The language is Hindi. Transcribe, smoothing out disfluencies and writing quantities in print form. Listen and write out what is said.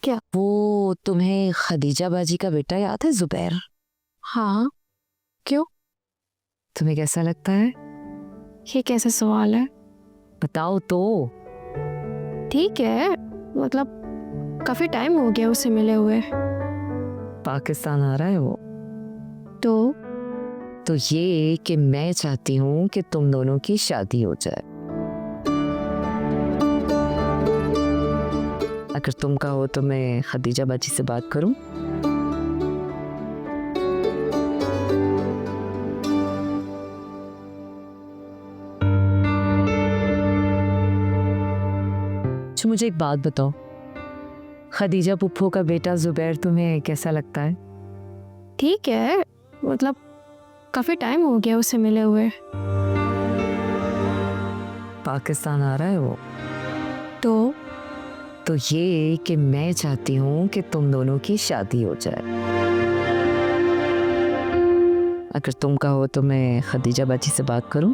क्या? वो तुम्हें खदीजा बाजी का बेटा याद है, जुबैर? हाँ, क्यों? तुम्हें कैसा लगता है? ये कैसा सवाल है? बताओ तो। ठीक है, मतलब काफी टाइम हो गया उसे मिले हुए। पाकिस्तान आ रहा है वो। तो ये कि मैं चाहती हूँ कि तुम दोनों की शादी हो जाए। अगर तुम कहो तो मैं खदीजा बाजी से बात करूं? अच्छा, मुझे एक बात बताओ, खदीजा पुप्पो का बेटा जुबैर तुम्हें कैसा लगता है? ठीक है, मतलब काफी टाइम हो गया उसे मिले हुए। पाकिस्तान आ रहा है वो। तो ये कि मैं चाहती हूँ कि तुम दोनों की शादी हो जाए। अगर तुम कहो तो मैं खदीजा बाजी से बात करूं?